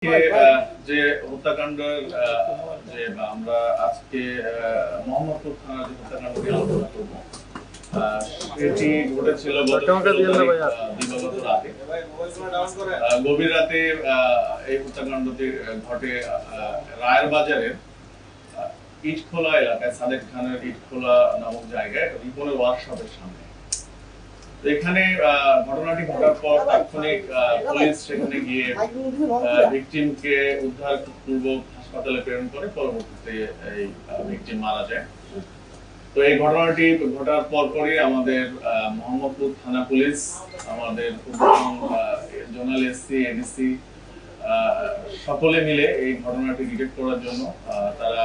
যে হত্যাকাণ্ডের যে আমরা আজকে মোহাম্মদপুর থানার যে হত্যাকাণ্ড নিয়ে আলোচনা করবো এটি ঘটেছিল দিবাগত রাতে। গভীর রাতে এই হত্যাকাণ্ডটি ঘটে রায়ের বাজারের ইটখোলা এলাকায়, সাদেক খানের ইটখোলা নামক জায়গায় রিপনের ওয়ার্কশপের সামনে। এখানে ঘটনাটি ঘটার পর তাৎক্ষণিক পুলিশ সেখানে গিয়ে ভিকটিমকে উদ্ধার পূর্বক হাসপাতালে প্রেরণ করে। পরবর্তীতে এই ভিকটিম মারা যায়। তো এই ঘটনাটি ঘটার পরপরই আমাদের মোহাম্মদপুর থানা পুলিশ, আমাদের জোনাল এসসি, এডিসি সকলে মিলে এই ঘটনাটি ডিটেক্ট করার জন্য তারা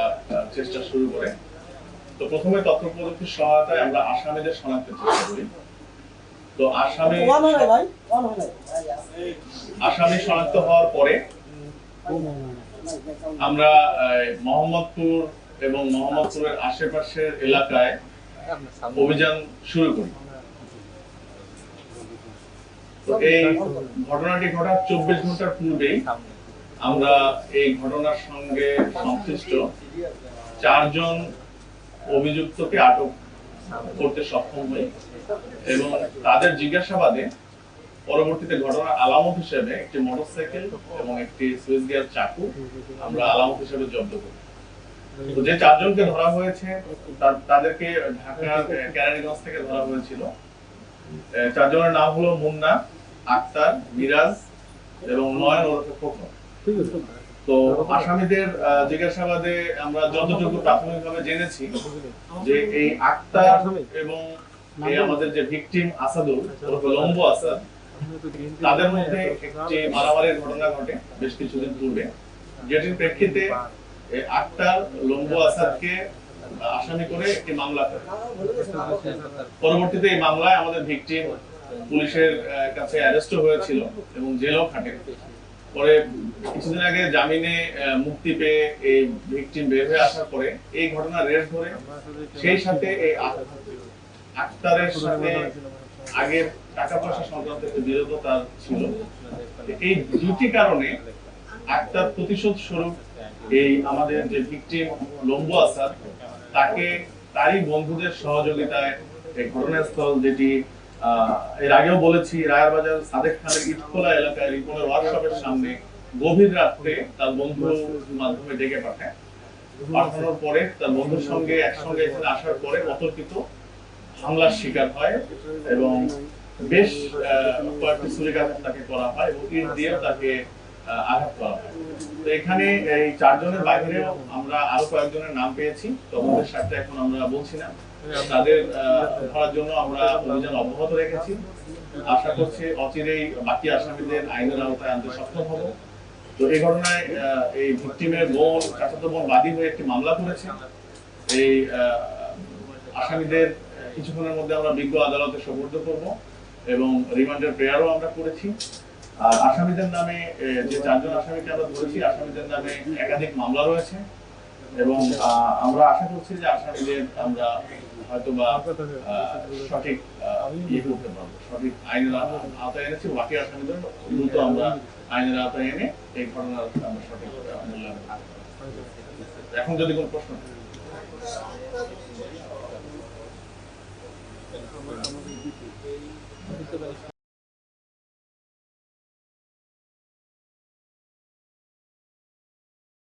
চেষ্টা শুরু করে। তো প্রথমে তথ্য প্রযুক্তির সহায়তায় আমরা আসামিদের শনাক্তের চেষ্টা করি। তো আসামি শনাক্ত হওয়ার পরে আমরা মোহাম্মদপুর এবং মোহাম্মদপুরের আশেপাশের এলাকায় অভিযান শুরু করি। তো এই ঘটনাটি ঘটার 24 ঘন্টার পূর্বেই আমরা এই ঘটনার সঙ্গে সংশ্লিষ্ট 4 জন অভিযুক্তকে আটক করতে সক্ষম হই এবং তাদের জিজ্ঞাসাবাদে পরবর্তীতে ঘটনার আলামত হিসেবে একটি মোটরসাইকেল এবং একটি সুইচ গিয়ার চাকু আমরা আলামত হিসেবে জব্দ করি। তো যে 4 জনকে ধরা হয়েছে তাদেরকে ঢাকার কেরানীগঞ্জ থেকে ধরা হয়েছিল। 4 জনের নাম হলো মুন্না, আক্তার, মিরাজ এবং নয়ন ওরফে খোকন। তো আসামিদের জিজ্ঞাসাবাদে আমরা যতটুকু প্রাথমিকভাবে জেনেছি যে এই আক্তার এবং এই আমাদের যে ভিকটিম আসাদুল ওরফে লম্বু আসাদ, তাদের মধ্যে একটি মারামারির ঘটনা ঘটে বেশ কিছুদিন পূর্বে, যেটির প্রেক্ষিতে আক্তার লম্বু আসাদকে আসামি করে একটি মামলা করে। পরবর্তীতে এই মামলায় আমাদের ভিকটিম পুলিশের কাছে অ্যারেস্ট হয়েছিল এবং জেলও খাটে। পরে কিছুদিন আগে জামিনে মুক্তি পেয়ে এই ভিকটিম বের হয়ে আসার পরে এই ঘটনা রেস ধরে সেই সাথে এই আক্তারের সাথে আগের টাকা পয়সা সংক্রান্ত একটা বিরোধতা ছিল। এই দুটি কারণে আক্তার প্রতিশোধ স্বরূপ এই আমাদের যে ভিকটিম লম্বু আসাদ তাকে তারই বন্ধুদের সহযোগিতায় এই ঘটনাস্থল, যেটি এর আগেও বলেছি, রায়ের বাজার সাদেক খানের ইটখোলা এলাকায় রিপনের ওয়ার্কশপের সামনে গভীর রাতে তার বন্ধুর মাধ্যমে ডেকে পাঠানোর পরে তার বন্ধুর সঙ্গে একসঙ্গে এখানে আসার পরে অতর্কিত হামলার শিকার হয় এবং বেশ কয়েকটি ছুরিকাঘাত তাকে করা হয় এবং ইট দিয়ে তাকে আঘাত করা হয়। তো এখানে এই 4 জনের বাইরেও আমরা আরো কয়েকজনের নাম পেয়েছি, তদন্তের সাথে এখন আমরা বলছি না। তাদের ধরার জন্য আমরা অভিযান অব্যাহত রেখেছি। আশা করছি অচিরেই বাকি আসামিদের আইনের আওতায় আনতে সক্ষম হব। তো এই ঘটনায় এই ভিকটিমের বোন, চাচাতো বোন বাদী হয়ে একটি মামলা করেছে। এই আসামিদের কিছুক্ষণের মধ্যে আমরা বিজ্ঞ আদালতে সোপর্দ করব এবং রিমান্ডের প্রেয়ারও আমরা করেছি। আর আসামিদের নামে যে 4 জন আসামিকে আমরা ধরেছি, আসামিদের নামে একাধিক মামলা রয়েছে এবং আমরা আশা করছি যে আসামিদের আমরা হয়তোবা সঠিক করতে পারবো, সঠিক আইনের আওতায় এনেছি। বাকি আসামিদের দ্রুত আমরা আইনের আওতায় এনে এই ঘটনার আমরা সঠিক মূল্যায়ন করব। এখন যদি কোনো প্রশ্ন